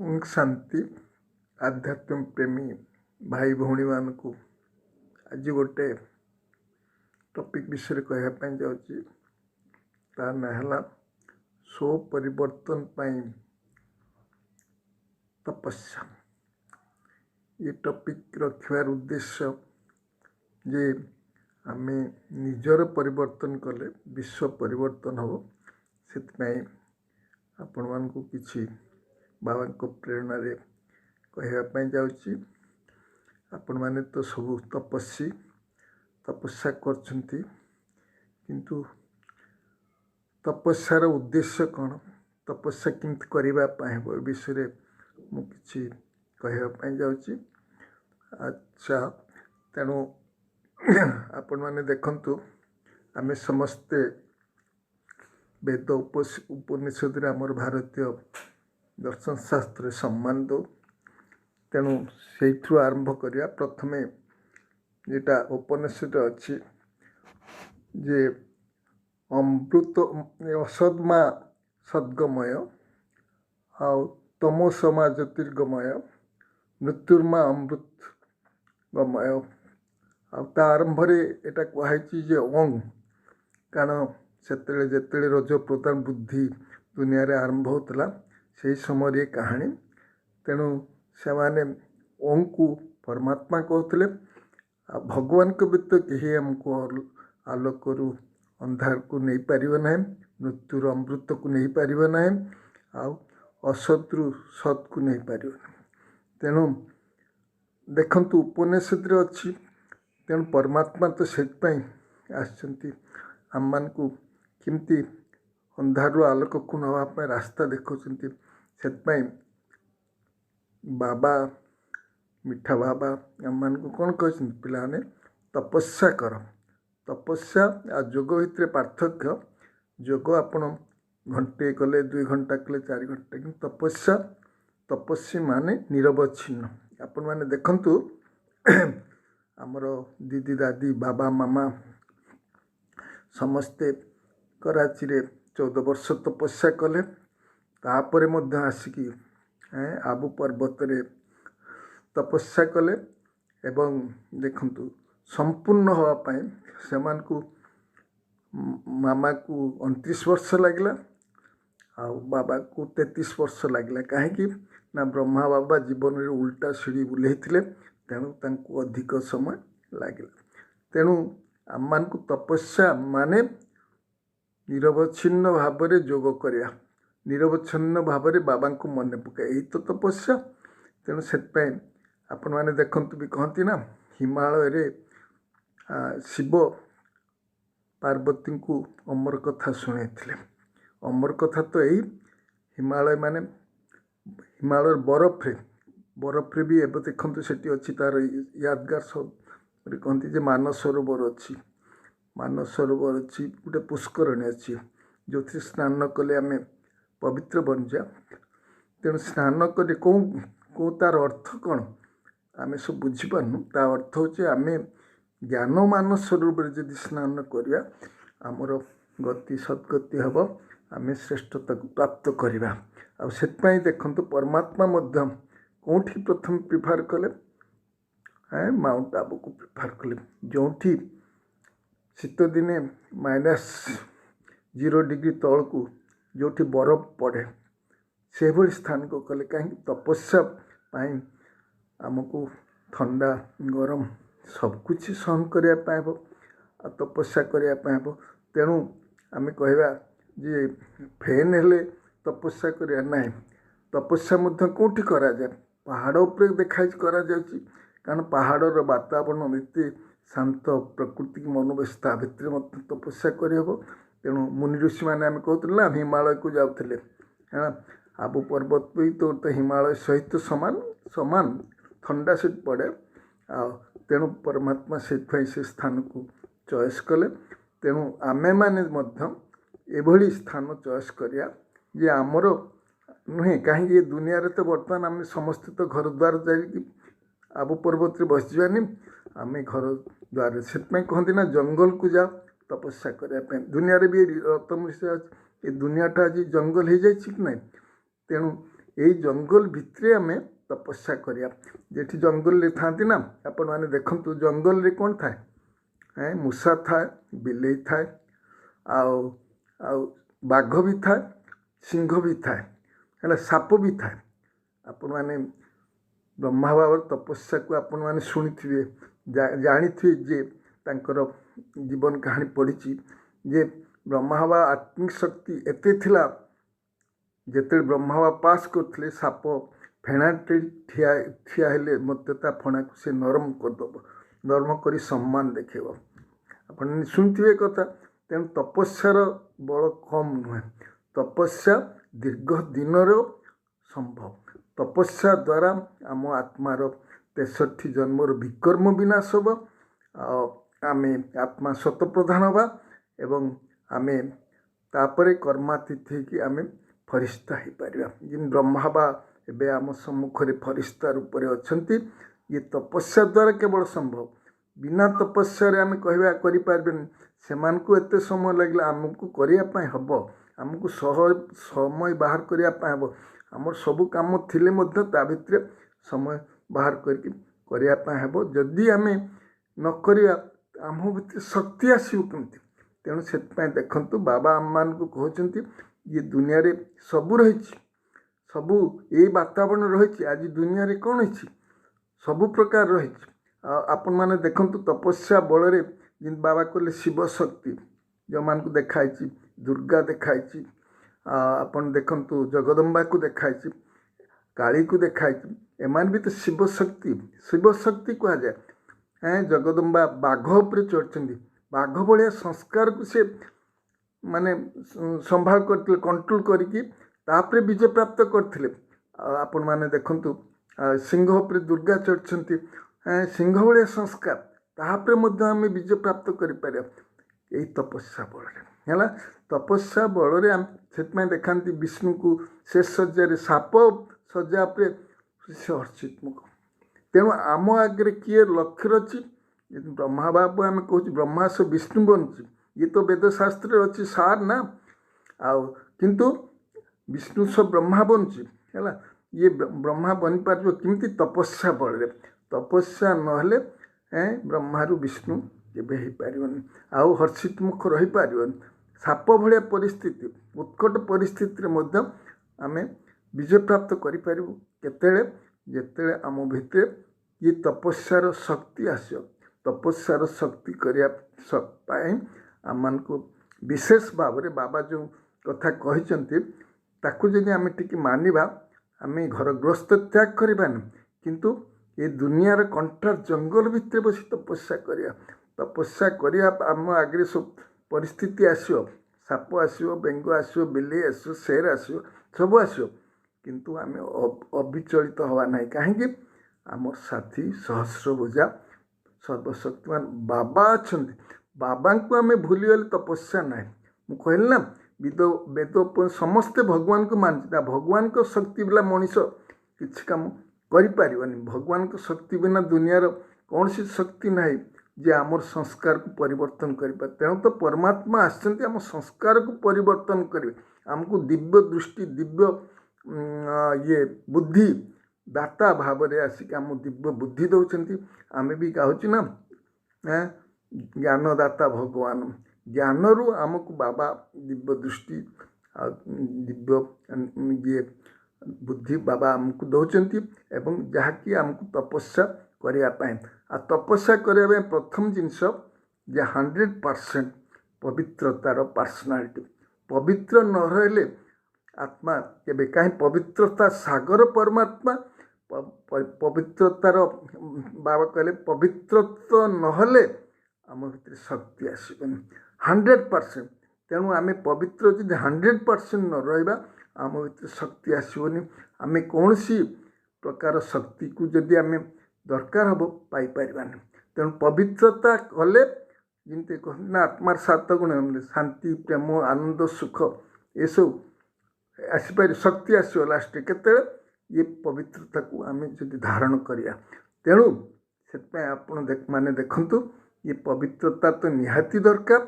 शांति आध्यात्म प्रेमी भाई भौणी मानकु आज गोटे टॉपिक विषय कहवाई जाऊँगी ता ना है स्व परिवर्तन पाई तपस्या। ये टॉपिक रखार उद्देश्य जे आमे निजर परिवर्तन कले विश्व परिवर्तन हो से आपण मानकु किछि बाबा को प्रेरणा रे कहवाई जाऊँगी। आपण माने तो सब तपस्या करछंती किंतु तपस्यार उद्देश्य कौन तपस्या किंतु करबा पाए विषय मु किछि कहवाई जाऊँगी। अच्छा तेणु आपण माने देखंतु आमे समस्ते वेद उपनिषद आमर भारतीय दर्शन शास्त्र सम्मान दो। तेणु से आरंभ करिया प्रथमे जेटा उपनिषद अच्छी जे अमृत असद्मा सद्गमय आउ तमोसमा ज्योतिर्गमय मृत्युर्मा अमृत गमय आरंभ एटा कहुई जे ओंग कारण से जिते रज प्रधान बुद्धि दुनिया रे आरंभ होता से समय कहानी। तेणु से माने ओं को परमात्मा कहते भगवान के व्यतीत कहीं आमको आलोक अंधार को नहीं पार ना मृत्युर अमृत को नहीं पार ना असत्रु सत को नहीं पार ना। तेणु देखंतु उपनिषद अच्छी तेणु परमात्मा तो से आम मान को किमती अंधार आलोक को नापी रास्ता देखते से बाबा मिठा बाबा आम मान को कौन कहते पिलाने तपस्या कर। तपस्या आ जोग भितर पार्थक्य जोग आपण घंटे कले 2 घंटा कले 4 घंटा कि तपस्या तपस्वी माने निरवच्छिन्न। आपण माने देखंतु आमर दीदी दादी बाबा मामा समस्ते कराची रे 14 वर्ष तपस्या कले तापर मध्य आसिकी आबू पर्वत रे तपस्या कले एवं देखंतु संपूर्ण हवा पाए से मामा को 29 वर्ष लगला आ बाबा को 33 वर्ष लगला कहीं ना ब्रह्मा बाबा जीवन रे उल्टा सीढ़ी बुले तेणु तांको अधिक समय लगे। तेणु आम मान को तपस्या माने निरवच्छिन्न भाव में जोग करिया निरवच्छिन्न भाव में बाबा को मन पकाए यही तो तपस्या। तेणु से आपण मैंने देखंतु भी कहती ना हिमालय रे शिव पार्वती को अमर कथा शुणे अमर कथा तो यही हिमालय माने हिमालय बरफ रे भी एवं देखते से अच्छी तार यादगार सब कहती जे मानस सरोवर अच्छी गोटे पुष्करणी अच्छी जो स्नान कले आम पवित्र बन जा। तेणु स्नान कले कौ तार अर्थ कौन आम सब बुझीपारनु ता अर्थ होचे आम ज्ञान मानस सरोवर जदि स्नान करिया आमर गति सद्गति हम आम श्रेष्ठता को प्राप्त करवा। आपाई देखंतु परमात्मा मध्य कौटी प्रथम प्रिफार कले माउंट आबू को प्रिफार कले जो शीत दिने -0 डिग्री तल को जो बरफ पड़े से भली स्थान को कले कहीं तपस्या पाई आमको ठंडा गरम सबकुछ सहन करने तपस्या करने तेणु आम कहवा जे फैन हेले तपस्या करवा ना तपस्या कौटी करा जाए पहाड़ उपर देखा करा जाउची कारण पहाड़र वातावरण एत शांत प्रकृति मनोवस्था भितर तपस्या करहब। तेणु मुनि ऋषि मैंने आम कहते ना हिमालय को जाते हाँ आबू पर्वत भी तो हिमालय सहित समान ठंडा से पड़े तेणु परमात्मा से स्थान को चॉइस कले। तेणु आमे माने एभली स्थान चॉइस करिया जे आमर नुहे कहीं ये दुनिया रे तो बर्तमान आम समस्ते तो घर द्वार जाइए आबू पर्वत रे बस जानी आम घर द्वार से कहती ना जंगल को जाओ तपस्या करने दुनिया रे भी रतन ये दुनियाटा आज जंगल हो जाए कि ना। तेणु ଏଇ ଜଙ୍ଗଲ ଭିତରେ ଆମେ ତପସ୍ୟା କରିବା। ଯେଠି ଜଙ୍ଗଲରେ ଥାଆନ୍ତି ନା, ଆପଣମାନେ ଦେଖନ୍ତୁ ଜଙ୍ଗଲରେ କ'ଣ ଥାଏ, ମୂଷା ଥାଏ, ବିଲେଇ ଥାଏ, ଆଉ ଆଉ ବାଘ ବି ଥାଏ, ସିଂହ ବି ଥାଏ, ହେଲା, ସାପ ବି ଥାଏ। ଆପଣମାନେ ବ୍ରହ୍ମା ବାବାର ତପସ୍ୟାକୁ ଆପଣମାନେ ଶୁଣିଥିବେ, ଜାଣିଥିବେ ଯେ ତାଙ୍କର ଜୀବନ କାହାଣୀ ପଢ଼ିଛି ଯେ ବ୍ରହ୍ମା ବାବା ଆତ୍ମିକ ଶକ୍ତି ଏତେ ଥିଲା, ଯେତେବେଳେ ବ୍ରହ୍ମା ବାବା ପାସ୍ କରୁଥିଲେ ସାପ ଫେଣାଟେ ଠିଆ ହେଲେ ମୋତେ ତା ଫଣାକୁ ସେ ନରମ କରିଦେବ, ନରମ କରି ସମ୍ମାନ ଦେଖେଇବ। ଆପଣ ଶୁଣିଥିବେ କଥା। ତେଣୁ ତପସ୍ୟାର ବଳ କମ୍ ନୁହେଁ। ତପସ୍ୟା ଦୀର୍ଘ ଦିନର ସମ୍ଭବ। ତପସ୍ୟା ଦ୍ୱାରା ଆମ ଆତ୍ମାର 63 ଜନ୍ମର ବିକର୍ମ ବିନାଶ ହେବ। ଆଉ ଆମେ ଆତ୍ମା ଶତପ୍ରଧାନ ହେବା ଏବଂ ଆମେ ତାପରେ କର୍ମାତୀତ ହେଇକି ଆମେ ଫରିସ୍ତା ହେଇପାରିବା। ଯେମିତି ବ୍ରହ୍ମା ବାବା ଏବେ ଆମ ସମ୍ମୁଖରେ ଫରିସ୍ତା ରୂପରେ ଅଛନ୍ତି। ଇଏ ତପସ୍ୟା ଦ୍ୱାରା କେବଳ ସମ୍ଭବ। ବିନା ତପସ୍ୟାରେ ଆମେ କରିପାରିବାନି। ସେମାନଙ୍କୁ ଏତେ ସମୟ ଲାଗିଲା, ଆମକୁ କରିବା ପାଇଁ ହେବ। ଆମକୁ ସମୟ ବାହାର କରିବା ପାଇଁ ହେବ। ଆମର ସବୁ କାମ ଥିଲେ ମଧ୍ୟ ତା ଭିତରେ ସମୟ ବାହାର କରିକି କରିବା ପାଇଁ ହେବ। ଯଦି ଆମେ ନ କରିବା ଆମ ଭିତରେ ଶକ୍ତି ଆସିବ କେମିତି? ତେଣୁ ସେଥିପାଇଁ ଦେଖନ୍ତୁ ବାବା ଆମମାନଙ୍କୁ କହୁଛନ୍ତି ଇଏ ଦୁନିଆରେ ସବୁ ରହିଛି, ସବୁ ଏଇ ବାତାବରଣ ରହିଛି। ଆଜି ଦୁନିଆରେ କ'ଣ ହେଇଛି? ସବୁ ପ୍ରକାର ରହିଛି। ଆଉ ଆପଣମାନେ ଦେଖନ୍ତୁ ତପସ୍ୟା ବଳରେ ଯେମିତି ବାବା କହିଲେ ଶିବ ଶକ୍ତି ଯେଉଁମାନଙ୍କୁ ଦେଖାଇଛି, ଦୁର୍ଗା ଦେଖାଇଛି, ଆପଣ ଦେଖନ୍ତୁ ଜଗଦମ୍ବାକୁ ଦେଖାଇଛି, କାଳୀକୁ ଦେଖାଇଛି। ଏମାନେ ବି ତ ଶିବ ଶକ୍ତି କୁହାଯାଏ। ଜଗଦମ୍ବା ବାଘ ଉପରେ ଚଢ଼ିଛନ୍ତି। ବାଘ ଭଳିଆ ସଂସ୍କାରକୁ ସେ ମାନେ ସମ୍ଭାଳ କରିଥିଲେ, କଣ୍ଟ୍ରୋଲ କରିକି ତାପରେ ବିଜୟ ପ୍ରାପ୍ତ କରିଥିଲେ। ଆପଣମାନେ ଦେଖନ୍ତୁ ସିଂହ ଉପରେ ଦୁର୍ଗା ଚଢ଼ିଛନ୍ତି। ସିଂହ ଭଳିଆ ସଂସ୍କାର, ତାପରେ ମଧ୍ୟ ଆମେ ବିଜୟ ପ୍ରାପ୍ତ କରିପାରିବା ଏଇ ତପସ୍ୟା ବଳରେ। ହେଲା, ତପସ୍ୟା ବଳରେ ଆମେ ସେଥିପାଇଁ ଦେଖାନ୍ତି ବିଷ୍ଣୁଙ୍କୁ ଶେଷ ଶଯ୍ୟାରେ, ସାପ ଶଯ୍ୟା ଉପରେ ସେ ହର୍ଷିତ ମୁଖ। ତେଣୁ ଆମ ଆଗରେ କିଏ ଲକ୍ଷ୍ୟରେ ଅଛି? ବ୍ରହ୍ମା ବାବୁ ଆମେ କହୁଛୁ ବ୍ରହ୍ମା ସହ ବିଷ୍ଣୁ ବନୁଛି। ଇଏ ତ ବେଦଶାସ୍ତ୍ରରେ ଅଛି ସାର୍ ନା। ଆଉ କିନ୍ତୁ ବିଷ୍ଣୁ ସହ ବ୍ରହ୍ମା ବନୁଛି। ହେଲା, ଇଏ ବ୍ରହ୍ମା ବନିପାରିବ କେମିତି? ତପସ୍ୟା ବଳରେ। ତପସ୍ୟା ନହେଲେ ବ୍ରହ୍ମାରୁ ବିଷ୍ଣୁ କେବେ ହେଇପାରିବନି। ଆଉ ହର୍ଷିତ ମୁଖ ରହିପାରିବନି। ସାପ ଭଳିଆ ପରିସ୍ଥିତି, ଉତ୍କଟ ପରିସ୍ଥିତିରେ ମଧ୍ୟ ଆମେ ବିଜୟ ପ୍ରାପ୍ତ କରିପାରିବୁ। କେତେବେଳେ? ଯେତେବେଳେ ଆମ ଭିତରେ ଇଏ ତପସ୍ୟାର ଶକ୍ତି ଆସିବ। ତପସ୍ୟାର ଶକ୍ତି କରିବା ପାଇଁ ଆମମାନଙ୍କୁ ବିଶେଷ ଭାବରେ ବାବା ଯେଉଁ କଥା କହିଛନ୍ତି ତାକୁ ଯଦି ଆମେ ଟିକେ ମାନିବା, ଆମେ ଘର ଗୃହସ୍ଥ ତ୍ୟାଗ କରିବାନି, କିନ୍ତୁ ଏ ଦୁନିଆର କଣ୍ଟା ଜଙ୍ଗଲ ଭିତରେ ବସି ତପସ୍ୟା କରିବା। ତପସ୍ୟା କରିବା ଆମ ଆଗରେ ସବୁ ପରିସ୍ଥିତି ଆସିବ। ସାପ ଆସିବ, ବେଙ୍ଗ ଆସିବ, ବିଲେଇ ଆସିବ, ଶେର ଆସିବ, ସବୁ ଆସିବ। କିନ୍ତୁ ଆମେ ଅବିଚଳିତ ହେବା ନାହିଁ। କାହିଁକି? ଆମର ସାଥୀ ସହସ୍ରଭୁଜା ସର୍ବଶକ୍ତିମାନ ବାବା ଅଛନ୍ତି। ବାବାଙ୍କୁ ଆମେ ଭୁଲିଗଲେ ତପସ୍ୟା ନାହିଁ। ମୁଁ କହିଲି ନା, ବେଦ ସମସ୍ତେ ଭଗବାନଙ୍କୁ ମାନନ୍ତି। ଭଗବାନଙ୍କ ଶକ୍ତି ବିନା ମଣିଷ କିଛି କାମ କରିପାରିବନି। ଭଗବାନଙ୍କ ଶକ୍ତି ବିନା ଦୁନିଆର କୌଣସି ଶକ୍ତି ନାହିଁ ଯେ ଆମର ସଂସ୍କାରକୁ ପରିବର୍ତ୍ତନ କରିପାରେ। ତେଣୁ ତ ପରମାତ୍ମା ଆସିଛନ୍ତି ଆମ ସଂସ୍କାରକୁ ପରିବର୍ତ୍ତନ କରିବେ। ଆମକୁ ଦିବ୍ୟ ଦୃଷ୍ଟି, ଦିବ୍ୟ ବୁଦ୍ଧି ଦାତା ଭାବରେ ଆସିକି ଆମକୁ ଦିବ୍ୟ ବୁଦ୍ଧି ଦେଉଛନ୍ତି। ଆମେ ବି ଗାଉଛୁ ନା, ଜ୍ଞାନଦାତା ଭଗବାନ। ଜ୍ଞାନରୁ ଆମକୁ ବାବା ଦିବ୍ୟ ଦୃଷ୍ଟି ଆଉ ଦିବ୍ୟ ବୁଦ୍ଧି ବାବା ଆମକୁ ଦେଉଛନ୍ତି ଏବଂ ଯାହାକି ଆମକୁ ତପସ୍ୟା କରିବା ପାଇଁ। ଆଉ ତପସ୍ୟା କରିବା ପାଇଁ ପ୍ରଥମ ଜିନିଷ ଯେ 100% ପବିତ୍ରତାର ପର୍ସନାଲିଟି। ପବିତ୍ର ନ ରହିଲେ ଆତ୍ମା କେବେ, କାହିଁ ପବିତ୍ରତା ସାଗର ପରମାତ୍ମା। ପବିତ୍ରତାର ବାବା କହିଲେ ପବିତ୍ରତା ନହେଲେ ଆମ ଭିତରେ ଶକ୍ତି ଆସିବନି 100%। ତେଣୁ ଆମେ ପବିତ୍ର ଯଦି 100% ନ ରହିବା ଆମ ଭିତରେ ଶକ୍ତି ଆସିବନି। ଆମେ କୌଣସି ପ୍ରକାର ଶକ୍ତିକୁ ଯଦି ଆମେ ଦରକାର ହେବ ପାଇପାରିବାନି। ତେଣୁ ପବିତ୍ରତା କଲେ ଯେମିତି କହନ୍ତି ନା, ଆତ୍ମାର 7 ଗୁଣ, ଶାନ୍ତି, ପ୍ରେମ, ଆନନ୍ଦ, ସୁଖ, ଏସବୁ ଆସିପାରିବ। ଶକ୍ତି ଆସିବ ଲାଷ୍ଟରେ କେତେବେଳେ? ଇଏ ପବିତ୍ରତାକୁ ଆମେ ଯଦି ଧାରଣ କରିବା। ତେଣୁ ସେଥିପାଇଁ ଆପଣ ଦେଖନ୍ତୁ ଇଏ ପବିତ୍ରତା ତ ନିହାତି ଦରକାର।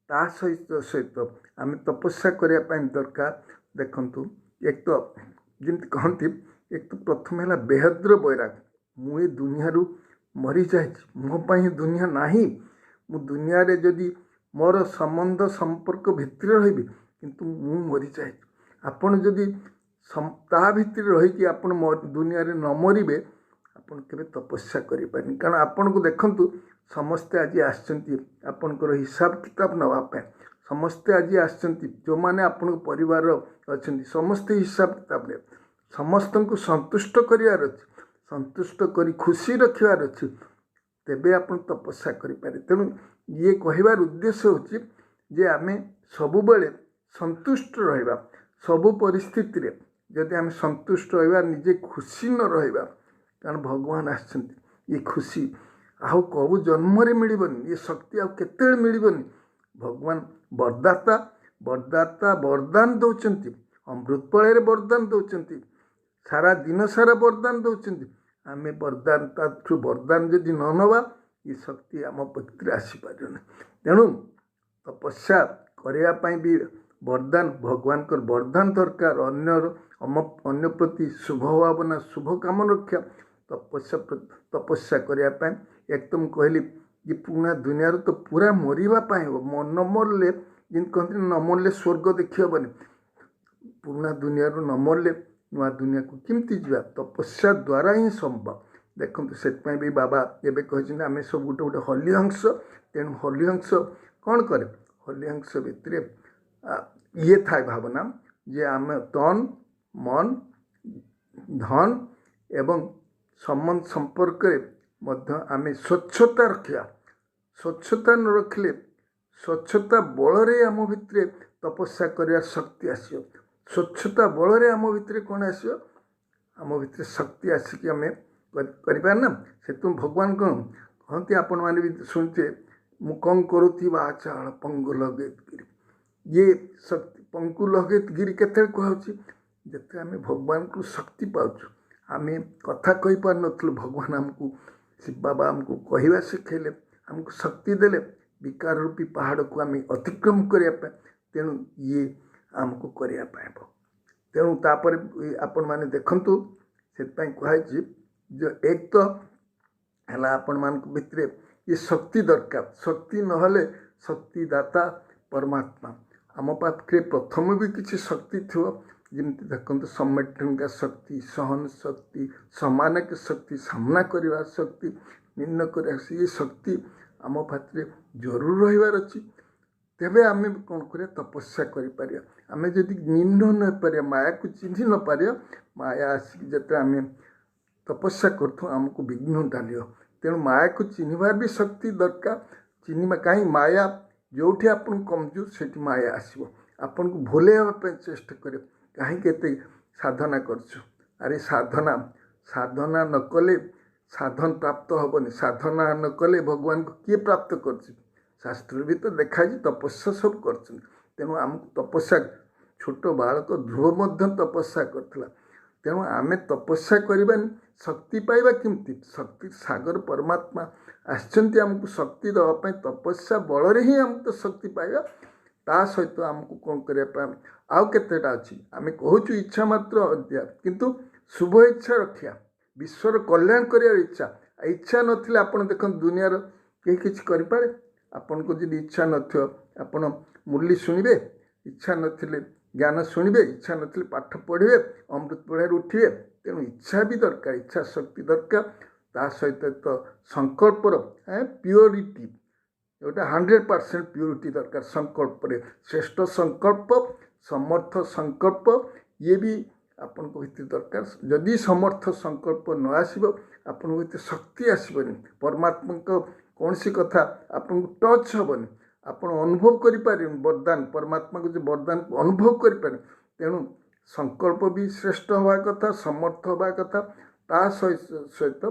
ତା ସହିତ ଆମେ ତପସ୍ୟା କରିବା ପାଇଁ ଦରକାର। ଦେଖନ୍ତୁ, ଏକ ତ ଯେମିତି କହନ୍ତି ଏକ ତ ପ୍ରଥମେ ହେଲା ବେହଦ୍ର ବୈରାଗ। ମୁଁ ଏ ଦୁନିଆରୁ ମରିଯାଇଛି, ମୋ ପାଇଁ ଦୁନିଆ ନାହିଁ। ମୁଁ ଦୁନିଆରେ ଯଦି ମୋର ସମ୍ବନ୍ଧ ସମ୍ପର୍କ ଭିତରେ ରହିବି, କିନ୍ତୁ ମୁଁ ମରିଯାଇଛି। ଆପଣ ଯଦି ତା ଭିତରେ ରହିକି ଆପଣ ଦୁନିଆରେ ନ ମରିବେ, ଆପଣ କେବେ ତପସ୍ୟା କରିପାରିବେନି। କାରଣ ଆପଣଙ୍କୁ ଦେଖନ୍ତୁ, ସମସ୍ତେ ଆଜି ଆସିଛନ୍ତି ଆପଣଙ୍କର ହିସାବ କିତାବ ନେବା ପାଇଁ। ସମସ୍ତେ ଆଜି ଆସିଛନ୍ତି ଯେଉଁମାନେ ଆପଣଙ୍କ ପରିବାର ଅଛନ୍ତି, ସମସ୍ତେ ହିସାବ କିତାବ ନେବେ। ସମସ୍ତଙ୍କୁ ସନ୍ତୁଷ୍ଟ କରିବାର ଅଛି, ସନ୍ତୁଷ୍ଟ କରି ଖୁସି ରଖିବାର ଅଛି, ତେବେ ଆପଣ ତପସ୍ୟା କରିପାରିବେ। ତେଣୁ ଇଏ କହିବାର ଉଦ୍ଦେଶ୍ୟ ହେଉଛି ଯେ ଆମେ ସବୁବେଳେ ସନ୍ତୁଷ୍ଟ ରହିବା। ସବୁ ପରିସ୍ଥିତିରେ ଯଦି ଆମେ ସନ୍ତୁଷ୍ଟ ରହିବା, ନିଜେ ଖୁସି ନ ରହିବା, କାରଣ ଭଗବାନ ଆସିଛନ୍ତି, ଏ ଖୁସି ଆଉ କେଉଁ ଜନ୍ମରେ ମିଳିବନି, ଏ ଶକ୍ତି ଆଉ କେତେବେଳେ ମିଳିବନି। ଭଗବାନ ବରଦାତା, ବରଦାନ ଦେଉଛନ୍ତି, ଅମୃତ ଫଳରେ ବରଦାନ ଦେଉଛନ୍ତି, ସାରା ଦିନ ସାରା ବରଦାନ ଦେଉଛନ୍ତି। ଆମେ ତାଠୁ ବରଦାନ ଯଦି ନ ନେବା, ଏ ଶକ୍ତି ଆମ ଭିତରେ ଆସିପାରିବନି। ତେଣୁ ତପସ୍ୟା କରିବା ପାଇଁ ବି ବରଦାନ, ଭଗବାନଙ୍କର ବରଦାନ ଦରକାର। ଅନ୍ୟ ପ୍ରତି ଶୁଭ ଭାବନା, ଶୁଭ କାମ ରକ୍ଷା ତପସ୍ୟା କରିବା ପାଇଁ। ଏକ ତ ମୁଁ କହିଲି ଯେ ପୁରୁଣା ଦୁନିଆରୁ ତ ପୁରା ମରିବା ପାଇଁ ହେବ। ନ ମରିଲେ, ଯେମିତି କହନ୍ତି ନ ମରିଲେ ସ୍ୱର୍ଗ ଦେଖି ହେବନି। ପୁରୁଣା ଦୁନିଆରୁ ନ ମରିଲେ ନୂଆ ଦୁନିଆକୁ କେମିତି ଯିବା? ତପସ୍ୟା ଦ୍ୱାରା ହିଁ ସମ୍ଭବ। ଦେଖନ୍ତୁ, ସେଥିପାଇଁ ବି ବାବା ଏବେ କହିଛନ୍ତି ଆମେ ସବୁ ଗୋଟେ ହଲି ହଂସ। ତେଣୁ ହଲି ହଂସ କ'ଣ କରେ? ହଲି ହଂସ ଭିତରେ ଇଏ ଥାଏ ଭାବନା ଯେ ଆମେ ତନ, ମନ, ଧନ ଏବଂ ସମ୍ବନ୍ଧ ସମ୍ପର୍କରେ ମଧ୍ୟ ଆମେ ସ୍ୱଚ୍ଛତା ରଖିବା। ସ୍ୱଚ୍ଛତା ନ ରଖିଲେ, ସ୍ୱଚ୍ଛତା ବଳରେ ଆମ ଭିତରେ ତପସ୍ୟା କରିବା ଶକ୍ତି ଆସିବ। ସ୍ୱଚ୍ଛତା ବଳରେ ଆମ ଭିତରେ କ'ଣ ଆସିବ? ଆମ ଭିତରେ ଶକ୍ତି ଆସିକି ଆମେ କରିପାରେ ନା। ସେଥିରୁ ଭଗବାନ କ'ଣ କହନ୍ତି, ଆପଣମାନେ ବି ଶୁଣିଥିବେ, ମୁଁ କ'ଣ କରୁଥିବା ଆଚାଳ ପଙ୍ଗୁ ଲଗେତ ଗିରି। ଇଏ ଶକ୍ତି ପଙ୍ଗୁ ଲଗେତ ଗିରି କେତେବେଳେ କୁହାହେଉଛି? ଯେତେବେଳେ ଆମେ ଭଗବାନଙ୍କୁ ଶକ୍ତି ପାଉଛୁ। ଆମେ କଥା କହିପାରୁନଥିଲୁ, ଭଗବାନ ଆମକୁ, ଶିବ ବାବା ଆମକୁ କହିବା ଶିଖେଇଲେ, ଆମକୁ ଶକ୍ତି ଦେଲେ ବିକାର ରୂପୀ ପାହାଡ଼କୁ ଆମେ ଅତିକ୍ରମ କରିବା ପାଇଁ। ତେଣୁ ଇଏ ଆମକୁ କରିବା ପାଇଁ ହେବ। ତେଣୁ ତାପରେ ଆପଣମାନେ ଦେଖନ୍ତୁ, ସେଥିପାଇଁ କୁହାଯାଇଛି ଯେ ଏକ ତ ହେଲା ଆପଣମାନଙ୍କ ଭିତରେ ଏ ଶକ୍ତି ଦରକାର। ଶକ୍ତି ନହେଲେ, ଶକ୍ତିଦାତା ପରମାତ୍ମା ଆମ ପାଖରେ ପ୍ରଥମେ ବି କିଛି ଶକ୍ତି ଥିବ। ଯେମିତି ଦେଖନ୍ତୁ, ସମେଟଙ୍କା ଶକ୍ତି, ସହନ ଶକ୍ତି, ସମାନକ ଶକ୍ତି, ସାମ୍ନା କରିବା ଶକ୍ତି, ନିର୍ଣ୍ଣୟ କରିବା, ଏ ଶକ୍ତି ଆମ ପାଖରେ ଜରୁର ରହିବାର ଅଛି। ତେବେ ଆମେ କ'ଣ କରିବା? ତପସ୍ୟା କରିପାରିବା। ଆମେ ଯଦି ନିର୍ଣ୍ଣୟ ନପାରିବା, ମାୟାକୁ ଚିହ୍ନି ନପାରିବା, ମାୟା ଆସିକି ଯେତେବେଳେ ଆମେ ତପସ୍ୟା କରୁଥାଉ ଆମକୁ ବିଘ୍ନ ଡାଲିବ। ତେଣୁ ମାୟାକୁ ଚିହ୍ନିବାର ବି ଶକ୍ତି ଦରକାର। ଚିହ୍ନିବା କାହିଁ? ମାୟା ଯେଉଁଠି ଆପଣଙ୍କୁ କମଜୋର, ସେଠି ମାୟା ଆସିବ, ଆପଣଙ୍କୁ ଭୁଲେଇବା ପାଇଁ ଚେଷ୍ଟା କରିବ। କାହିଁକି ଏତେ ସାଧନା କରୁଛୁ? ଆରେ ସାଧନା ନ କଲେ ସାଧନ ପ୍ରାପ୍ତ ହେବନି। ସାଧନା ନ କଲେ ଭଗବାନଙ୍କୁ କିଏ ପ୍ରାପ୍ତ କରୁଛି? ଶାସ୍ତ୍ରରେ ବି ତ ଦେଖାଯାଇଛି ତପସ୍ୟା ସବୁ କରୁଛନ୍ତି। ତେଣୁ ଆମକୁ ତପସ୍ୟା, ଛୋଟ ବାଳକ ଧ୍ରୁବ ମଧ୍ୟ ତପସ୍ୟା କରୁଥିଲା। ତେଣୁ ଆମେ ତପସ୍ୟା କରିବାନି, ଶକ୍ତି ପାଇବା କେମିତି? ଶକ୍ତି ସାଗର ପରମାତ୍ମା ଆସିଛନ୍ତି ଆମକୁ ଶକ୍ତି ଦେବା ପାଇଁ। ତପସ୍ୟା ବଳରେ ହିଁ ଆମକୁ ତ ଶକ୍ତି ପାଇବା। ତା ସହିତ ଆମକୁ କ'ଣ କରିବା ପାଇଁ? ଆଉ କେତେଟା ଅଛି। ଆମେ କହୁଛୁ ଇଚ୍ଛା ମାତ୍ର ଅଧ୍ୟାୟ, କିନ୍ତୁ ଶୁଭ ଇଚ୍ଛା ରଖିବା, ବିଶ୍ୱର କଲ୍ୟାଣ କରିବାର ଇଚ୍ଛା। ଇଚ୍ଛା ନଥିଲେ ଆପଣ ଦେଖନ୍ତୁ, ଦୁନିଆର କେହି କିଛି କରିପାରେ? ଆପଣଙ୍କୁ ଯଦି ଇଚ୍ଛା ନଥିବ, ଆପଣ ମୁରଲି ଶୁଣିବେ? ଇଚ୍ଛା ନଥିଲେ ଜ୍ଞାନ ଶୁଣିବେ? ଇଚ୍ଛା ନଥିଲେ ପାଠ ପଢ଼ିବେ, ଅମୃତ ପଢ଼ାରେ ଉଠିବେ? ତେଣୁ ଇଚ୍ଛା ବି ଦରକାର, ଇଚ୍ଛା ଶକ୍ତି ଦରକାର। ତା ସହିତ ତ ସଂକଳ୍ପର ପିଓରିଟି, ଯେଉଁଟା 100% ପିଓରିଟି ଦରକାର ସଂକଳ୍ପରେ। ଶ୍ରେଷ୍ଠ ସଂକଳ୍ପ, ସମର୍ଥ ସଂକଳ୍ପ, ଇଏ ବି ଆପଣଙ୍କ ଭିତରେ ଦରକାର। ଯଦି ସମର୍ଥ ସଂକଳ୍ପ ନ ଆସିବ, ଆପଣଙ୍କ ଭିତରେ ଶକ୍ତି ଆସିବନି। ପରମାତ୍ମାଙ୍କ କୌଣସି କଥା ଆପଣଙ୍କୁ ଟଚ୍ ହେବନି, ଆପଣ ଅନୁଭବ କରିପାରିବେନି। ବରଦାନ, ପରମାତ୍ମାଙ୍କୁ ଯେ ବରଦାନକୁ ଅନୁଭବ କରିପାରିବେ। ତେଣୁ ସଂକଳ୍ପ ବି ଶ୍ରେଷ୍ଠ ହେବା କଥା, ସମର୍ଥ ହେବା କଥା। ତା ସହିତ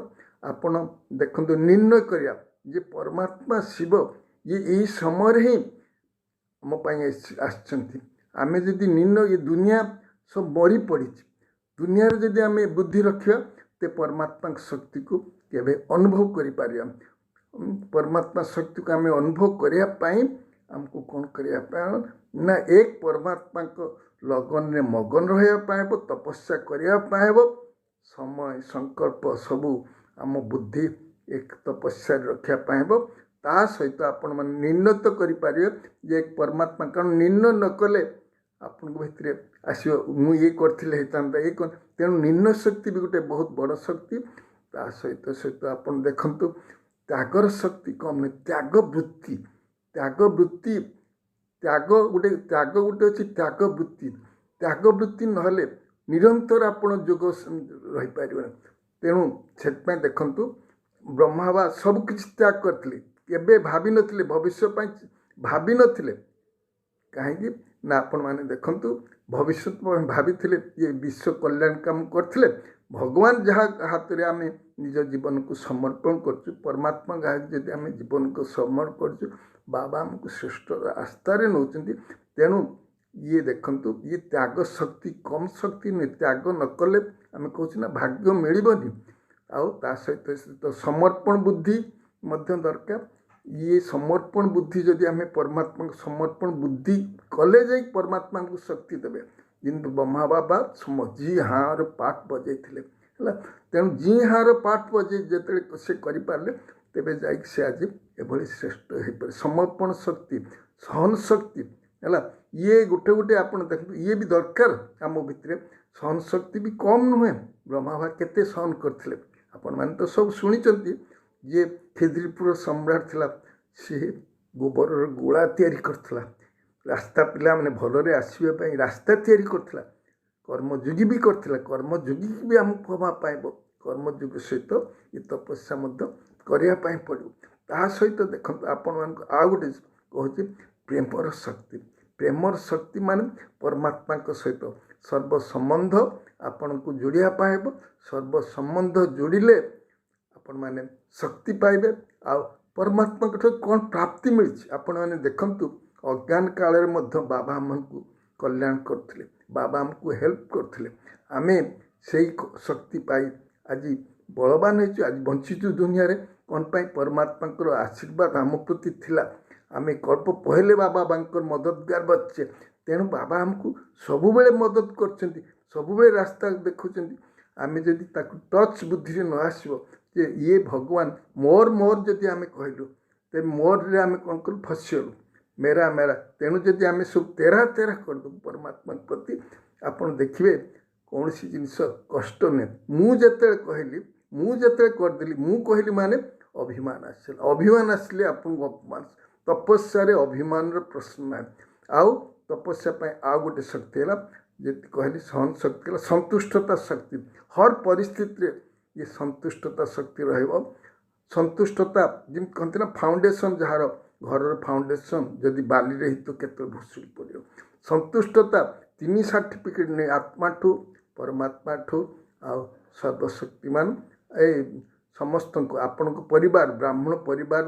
ଆପଣ ଦେଖନ୍ତୁ, ନିର୍ଣ୍ଣୟ କରିବା ଯେ ପରମାତ୍ମା ଶିବ ଇଏ ଏହି ସମୟରେ ହିଁ ଆମ ପାଇଁ ଆସିଛନ୍ତି। ଆମେ ଯଦି ଏ ଦୁନିଆ ସବୁ ମରି ପଡ଼ିଛି, ଦୁନିଆରେ ଯଦି ଆମେ ବୁଦ୍ଧି ରଖିବା, ତେ ପରମାତ୍ମାଙ୍କ ଶକ୍ତିକୁ କେବେ ଅନୁଭବ କରିପାରିବା। ପରମାତ୍ମା ଶକ୍ତିକୁ ଆମେ ଅନୁଭବ କରିବା ପାଇଁ आमको कौन करने ना एक परमात्मा को लगन रे मगन रहा तपस्या करने समय संकल्प सबू आम बुद्धि एक तपस्या रखापी हे ता सहित आपण मैंने निर्णय तो करें जे एक परमात्मा कारण निर्णय न कले आपण भितर आसो मुझे ये तेणु निर्णय शक्ति भी गोटे बहुत बड़ शक्ति ता सहित सहित आप देखु त्यागर शक्ति कम नहीं त्याग वृत्ति त्याग गोटे अच्छी त्याग वृत्ति ना निरंतर आपण जोग रही पार तेणु से देखु ब्रह्मा सबकि त्याग करते केबे भाभी नथिले भविष्य भाभी नथिले कहीं ना आपण मैंने देखु भविष्य भाभी ये विश्व कल्याण काम करते भगवान जहाँ हाथ में आम निज जीवन को समर्पण कर परमात्मा जब आम जीवन को समर्पण कर बाबा आमको श्रेष्ठ रास्तार नौ तेणु ये देखु ये त्याग शक्ति कम शक्ति नहीं त्याग न कले आम कहूँ ना भाग्य मिलबनी आ सहित समर्पण बुद्धि दरकार ये समर्पण बुद्धि जदि आम परमात्मा को समर्पण बुद्धि कले जा परमात्मा को शक्ति देवे जिंतु ब्रह्मा बाबा जी हाँ पाठ बजे तेणु जी हाँ पाठ बजे जो से करें तेरे जा आज एभली श्रेष्ठ हो पारे समर्पण शक्ति सहन शक्ति है ये गोटे गोटे आप देखते ये भी दरकार आम भितर सहन शक्ति भी कम नुहे ब्रह्मा बाबा केते सहन करते आपण मैंने तो सब शुणी जे खेदिरपुर सम्राट थिला सी गोबर गोला तैयारी करथिला रास्ता पिला माने भलरे आसीबा पई रास्ता तैयारी करथिला कर्मयोगी भी करथिला कर्मयोगी भी हमको हवा पाइबो कर्मयोगी सहित ये तपस्या मध्य करिया पई पड़ो ता सहित देखंतु आपण मान आ गोटे कहूँ प्रेमर शक्ति माने परमात्मा को सहित सर्व संबंध आपण को जोड़िया पाइबो सर्व संबंध जोड़िले आपण माने शक्ति पाइबे आ परमात्मा को कौन प्राप्ति मिली आपण मैंने देखंतु अज्ञान काल में बाबा हमको कल्याण करथिले बाबा हमको हेल्प करथिले आमे से शक्ति पाई आज बलवान हो आज बंचीचु दुनिया रे कौन पाई परमात्मा को आशीर्वाद आम प्रति थिला आमे कल्प पहले बाबा बांकर मददगार बच्चे तेणु बाबा हमको सबु बेले मदद करछंती सबु बेले रास्ता देखुछंती आमे जदि ताकु टच बुद्धि न आसीबो जे ये भगवान मोर मोर जदि आमे कहलु ते मोर रे आमे कौन कर फसिलु मेरा मेरा तेणु जदि आमे सब तेरा तेरा कर दो परमात्मा प्रति आपण देखिबे कौन सी जिनस कष्ट ने मु जते कहली मु जते करदेली मु कहली माने अभिमान आसले आपण अपमान तपस्या रे अभिमान रो प्रश्न ना आउ तपस्या पे आ गोटे शक्ति है जे कहली सहन शक्ति है संतुष्टता शक्ति हर परिस्थिति रे ये संतुष्टता शक्ति रहिबो संतुष्टता जिम कहते ना फाउंडेशन जार घर फाउंडेशन जदि बाली रही तो केते भूसुल पड़ो संतुष्टता 3 सर्टिफिकेट ने आत्मा ठू परमात्मा ठू आ सर्वशक्तिमान ए समस्त को आपण को परिवार ब्राह्मण परिवार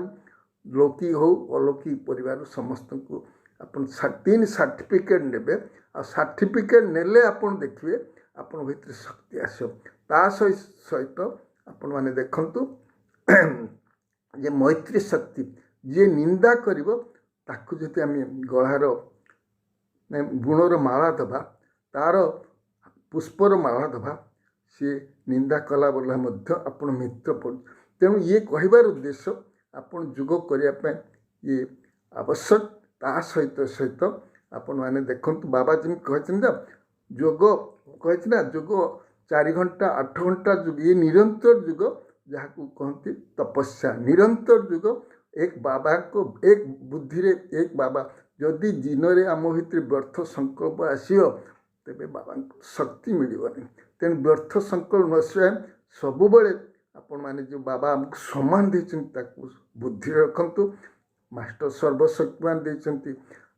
लौकिक हो अलौकिक परिवार समस्त को अपन 3 सर्टिफिकेट नेबे आ सर्टिफिकेट नेले आपण देखिए आपण भीतर शक्ति आसो ता सहित आपण माने देखंतु जे मैत्री शक्ति जे निंदा करिवो ताकु जति आम गଳାର गुणर माला दबा तार पुष्पर माला दबा सी निंदा कला बोला मध्य आपण मित्र पड़ तेणु ये कहबार उद्देश्य आपण जोग करने ये आवश्यक ता सहित सहित आपण मैंने देखंतु बाबा जी कहते जोग कही ना जोग 4 घंटा 8 घंटा जुग ये निरंतर जुग जहाँ को कहते तपस्या निरंतर जुग एक बाबा को एक बुद्धि रे एक बाबा जदि दिन रे आम भीतर व्यर्थ संकल्प आसो तेरे बाबा शक्ति मिलनी तेणु व्यर्थ संकल्प नसे सब बेले आपण माने जो बाबा आमको सम्मान देते बुद्धि रखंतु मास्टर सर्वशक्तिमान देते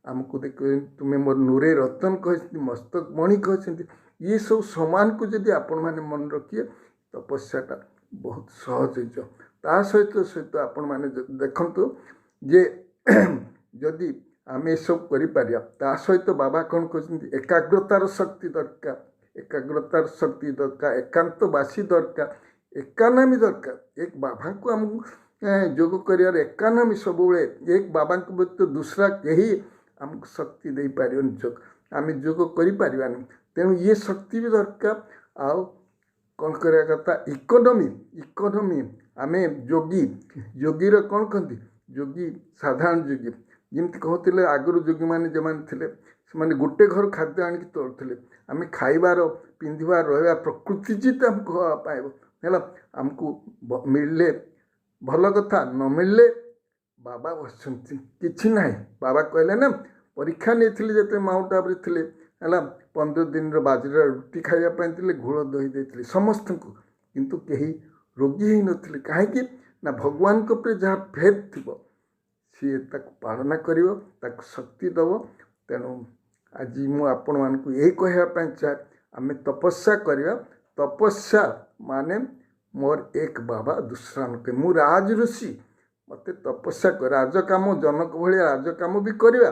आमको देख तुम्हें मोर नूरे रतन कहते मस्तक मणि कहते ये सब सम्मान को जदि आपण माने मन रखिए तपस्याटा बहुत सहज हो ता सहित सहित आपण माने देखंतु जे जदि आम ये सब करिपारिया ता सहित बाबा कौन कहते एकाग्रतार शक्ति दरकार एकाग्रतार शक्ति दरकार एकांतवासी दरकार एकानामी दरकार एक बाबा को आम ଯୋଗ କରିବାର ଏକାନମୀ ସବୁବେଳେ ଏକ ବାବାଙ୍କ ବ୍ୟତୀତ ଦୁସରା କେହି ଆମକୁ ଶକ୍ତି ଦେଇପାରିବନି। ଆମେ ଯୋଗ କରିପାରିବାନି। ତେଣୁ ଇଏ ଶକ୍ତି ବି ଦରକାର। ଆଉ କ'ଣ କରିବା କଥା, ଇକୋନୋମି ଆମେ ଯୋଗୀର କ'ଣ କହନ୍ତି, ଯୋଗୀ ସାଧାରଣ ଯୋଗୀ ଯେମିତି କହୁଥିଲେ ଆଗରୁ ଯୋଗୀମାନେ ଯେଉଁମାନେ ଥିଲେ ସେମାନେ ଗୋଟେ ଘରୁ ଖାଦ୍ୟ ଆଣିକି ତୋଳୁଥିଲେ। ଆମେ ଖାଇବାର, ପିନ୍ଧିବା, ରହିବା ପ୍ରକୃତି ଜିତ ଆମକୁ ପାଇବ ହେଲା। ଆମକୁ ମିଳିଲେ ଭଲ କଥା, ନ ମିଳିଲେ ବାବା ବସିଛନ୍ତି, କିଛି ନାହିଁ। ବାବା କହିଲେ ନା, ପରୀକ୍ଷା ନେଇଥିଲେ ଯେତେବେଳେ ମାଉଣ୍ଟ ଆବୁରେ ଥିଲେ ହେଲା, 15 ଦିନର ବାଜରା ରୁଟି ଖାଇବା ପାଇଁ ଥିଲେ, ଘୋଳ ଦହି ଦେଇଥିଲେ ସମସ୍ତଙ୍କୁ, କିନ୍ତୁ କେହି ରୋଗୀ ହେଇନଥିଲେ। କାହିଁକି ନା ଭଗବାନଙ୍କ ଉପରେ ଯାହା ଫେଥ୍ ଥିବ ସିଏ ତାକୁ ପାଳନା କରିବ, ତାକୁ ଶକ୍ତି ଦେବ। ତେଣୁ ଆଜି ମୁଁ ଆପଣମାନଙ୍କୁ ଏହି କହିବା ପାଇଁ ଚାହେଁ, ଆମେ ତପସ୍ୟା କରିବା। ତପସ୍ୟା ମାନେ ମୋର ଏକ ବାବା ଦୁସରା ନକେ। ମୁଁ ରାଜ ଋଷି, ମୋତେ ତପସ୍ୟା କରି ରାଜକାମ, ଜନକ ଭଳିଆ ରାଜକାମ ବି କରିବା।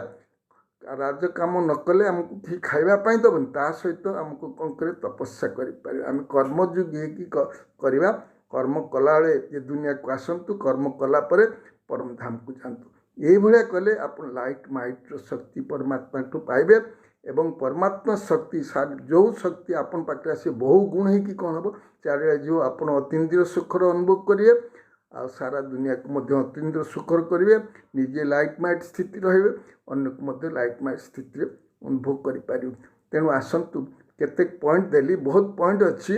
ରାଜକାମ ନ କଲେ ଆମକୁ କେହି ଖାଇବା ପାଇଁ ଦେବନି। ତା ସହିତ ଆମକୁ କ'ଣ କରିବା, ତପସ୍ୟା କରିପାରିବା। ଆମେ କର୍ମଯୋଗୀ ହେଇକି କରିବା। କର୍ମ କଲାବେଳେ ଏ ଦୁନିଆକୁ ଆସନ୍ତୁ, କର୍ମ କଲା ପରେ ପରମଧାମକୁ ଯାଆନ୍ତୁ। ଏଇଭଳିଆ କଲେ ଆପଣ ଲାଇଟ୍ ମାଇଟ୍ର ଶକ୍ତି ପରମାତ୍ମାଠୁ ପାଇବେ। ଏବଂ ପରମାତ୍ମା ଶକ୍ତି, ଯେଉଁ ଶକ୍ତି ଆପଣ ପାଖରେ ଆସିବ ବହୁ ଗୁଣ ହେଇକି କ'ଣ ହେବ, ଚାରିଆଡ଼େ ଯିବ। ଆପଣ ଅତୀନ୍ଦ୍ରିୟ ସୁଖର ଅନୁଭବ କରିବେ, ଆଉ ସାରା ଦୁନିଆକୁ ମଧ୍ୟ ଅତୀନ୍ଦ୍ରିୟ ସୁଖର କରିବେ। ନିଜେ ଲାଇଟ୍ ମାଇଟ୍ ସ୍ଥିତି ରହିବେ, ଅନ୍ୟକୁ ମଧ୍ୟ ଲାଇଟ୍ ମାଇଟ୍ ସ୍ଥିତିରେ ଅନୁଭବ କରିପାରିବେ। ତେଣୁ ଆସନ୍ତୁ, କେତେ ପଏଣ୍ଟ ଦେଲି, ବହୁତ ପଏଣ୍ଟ ଅଛି।